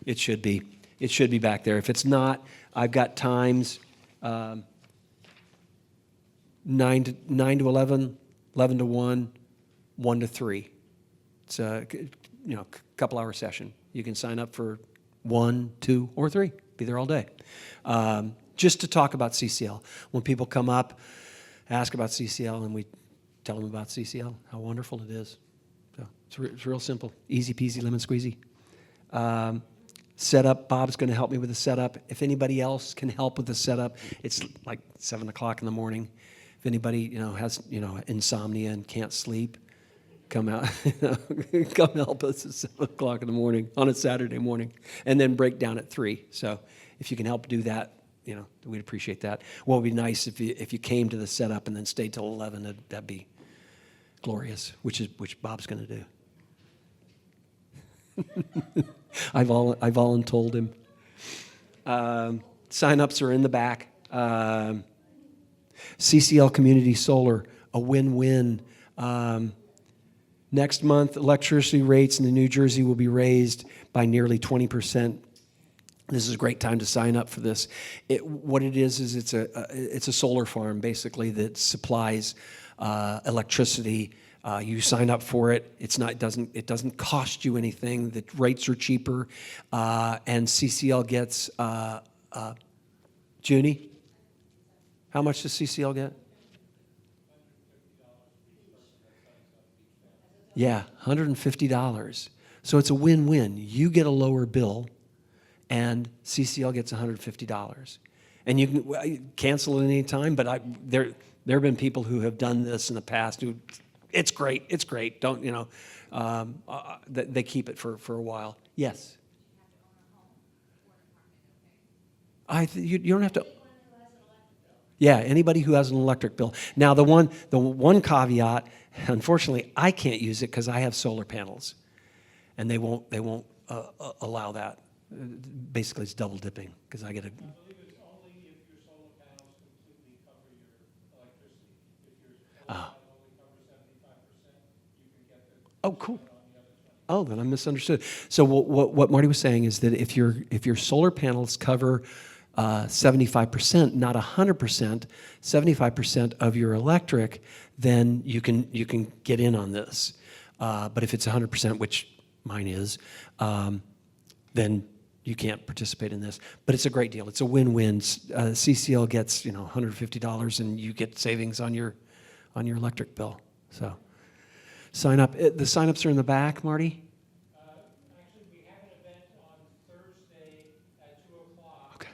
It should be. It should be back there. If it's not, I've got times 9 to 11, 11 to 1, 1 to 3. It's a couple hour session. You can sign up for 1, 2, or 3. Be there all day. Just to talk about CCL. When people come up, ask about CCL, and we tell them about CCL, how wonderful it is. So it's real simple. Easy peasy, lemon squeezy. Setup, Bob's going to help me with the setup. If anybody else can help with the setup, it's like 7 o'clock in the morning. If anybody has insomnia and can't sleep, come out, come help us at 7 o'clock in the morning on a Saturday morning, and then break down at 3. So if you can help do that, we'd appreciate that. Well, it'd be nice if you came to the setup and then stayed till 11. That'd be glorious, which Bob's going to do. I voluntold him. Sign-ups are in the back. CCL Community Solar, a win-win. Next month, electricity rates in New Jersey will be raised by nearly 20%. This is a great time to sign up for this. What it is it's a solar farm, basically, that supplies electricity. You sign up for it. It doesn't cost you anything. The rates are cheaper, and CCL gets. Junie, how much does CCL get? Yeah, $150. So it's a win-win. You get a lower bill, and CCL gets $150. And you can cancel at any time. But there have been people who have done this in the past who. It's great. It's great. Don't they keep it for a while? Yes. You don't have to. Yeah, anybody who has an electric bill. Now the one caveat, unfortunately, I can't use it because I have solar panels, and they won't allow that. Basically, it's double dipping because I get a. I believe it's only if your solar panels completely cover your electricity. If your solar panel only covers 75%, you can get the Oh, cool. on the other 20%. Oh, then I misunderstood. So what Marty was saying is that if your solar panels cover 75%, not 100%, 75% of your electric, then you can get in on this. But if it's 100%, which mine is, then you can't participate in this. But it's a great deal. It's a win-win. CCL gets $150, and you get savings on your electric bill. So sign up. The sign-ups are in the back, Marty. Actually, we have an event on Thursday at 2 o'clock. Okay.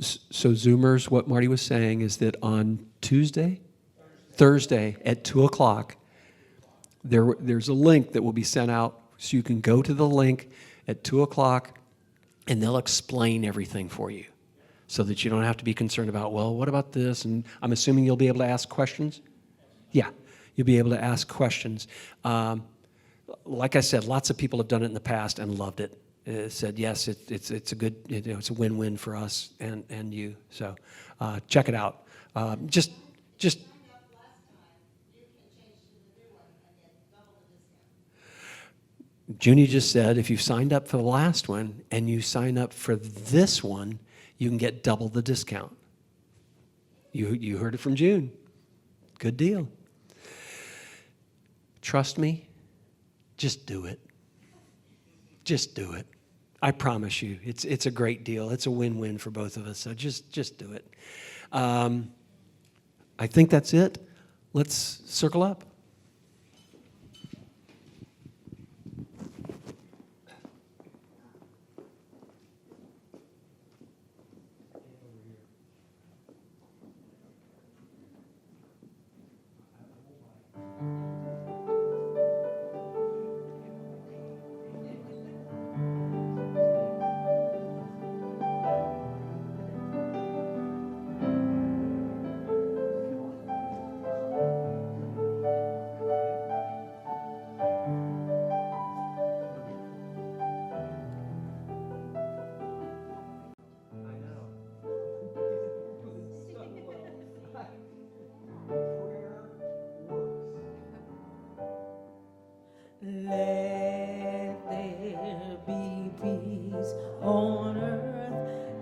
So Zoomers, what Marty was saying is that on Thursday at 2 o'clock, there's a link that will be sent out, so you can go to the link at 2 o'clock, and they'll explain everything for you so that you don't have to be concerned about, well, what about this? And I'm assuming you'll be able to ask questions? Yeah, you'll be able to ask questions. Like I said, lots of people have done it in the past and loved it. Said, yes, it's a good, it's a win-win for us and you. So check it out. Just Junie just said, if you signed up for the last one and you sign up for this one, you can get double the discount. You heard it from June. Good deal. Trust me, just do it. Just do it. I promise you, it's a great deal. It's a win-win for both of us, so just do it. I think that's it. Let's circle up. Let there be peace on earth,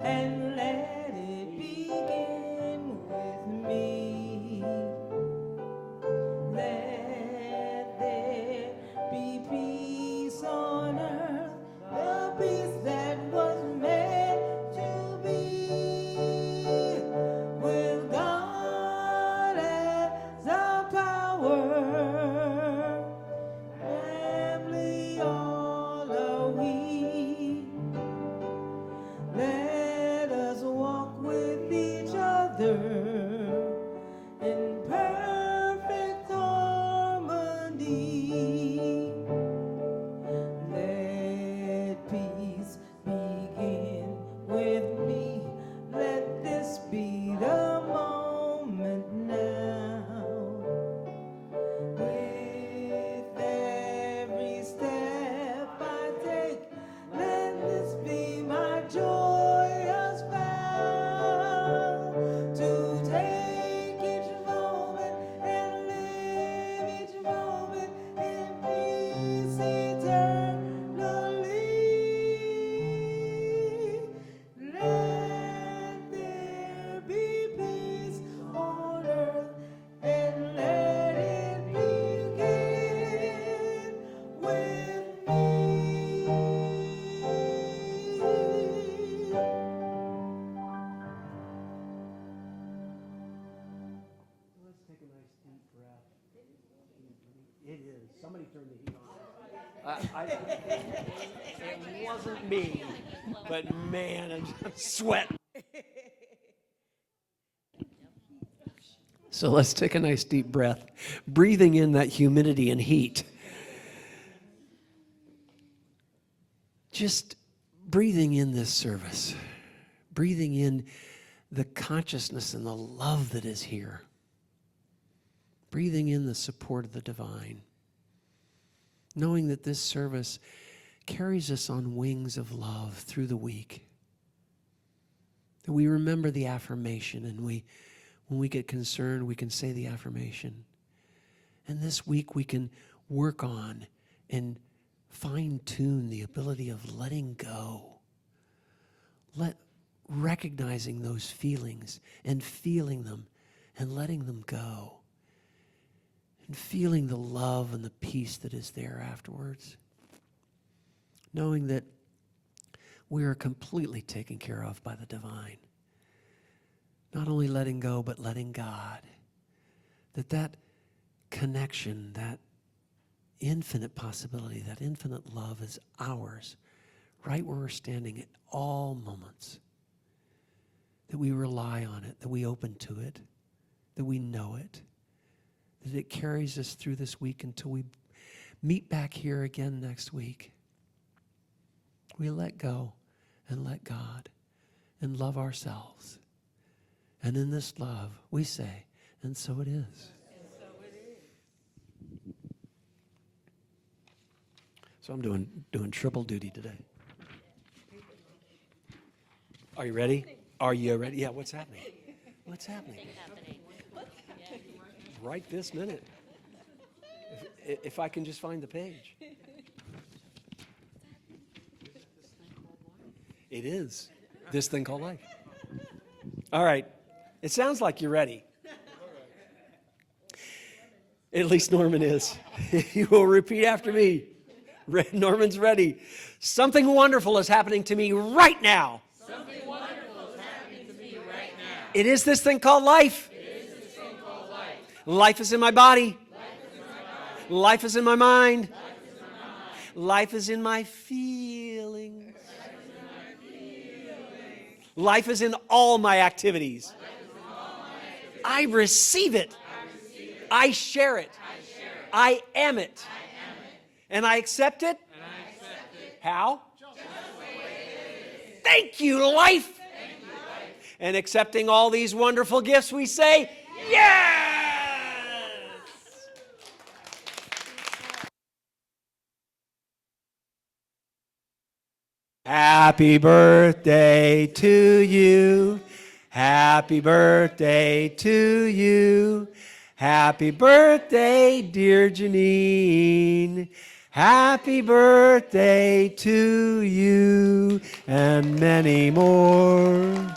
and let it begin with me. Let there be peace on earth, the peace that was meant to be, with God as our power. Family, all are we. Let us walk with each other in perfect harmony. Let peace begin with me. Let this be the moment now. With every step I take, let this be my joyous vow, to take each moment and live each moment in peace eternally. Let there be peace on earth, and let it begin with me. Let's take a nice deep breath. It is. Somebody turned the heat on. It wasn't me, but man, I'm sweating. So let's take a nice deep breath, breathing in that humidity and heat. Just breathing in this service, breathing in the consciousness and the love that is here, breathing in the support of the divine, knowing that this service carries us on wings of love through the week. That we remember the affirmation, and when we get concerned, we can say the affirmation. And this week we can work on and fine-tune the ability of letting go. Recognizing those feelings and feeling them and letting them go. And feeling the love and the peace that is there afterwards. Knowing that we are completely taken care of by the divine. Not only letting go, but letting God. That connection, that infinite possibility, that infinite love is ours, right where we're standing at all moments. that we rely on it, that we open to it, that we know it, that it carries us through this week until we meet back here again next week. We let go and let God and love ourselves. And in this love, we say, and so it is. So I'm doing triple duty today. Are you ready? Are you ready? Yeah, what's happening? What's happening? Right this minute. If I can just find the page. It is this thing called life. All right. It sounds like you're ready. At least Norman is. You will repeat after me. Norman's ready. Something wonderful is happening to me right now. Something wonderful is happening to me right now. It is this thing called life. It is this thing called life. Life is in my body. Life is in my body. Life is in my mind. Life is in my mind. Life is in my feelings. Life is in all my activities. I receive it. I share it. I am it. And I accept it. How? Thank you, life. And accepting all these wonderful gifts, we say, yes! Happy birthday to you. Happy birthday to you. Happy birthday, dear Janine. Happy birthday to you and many more.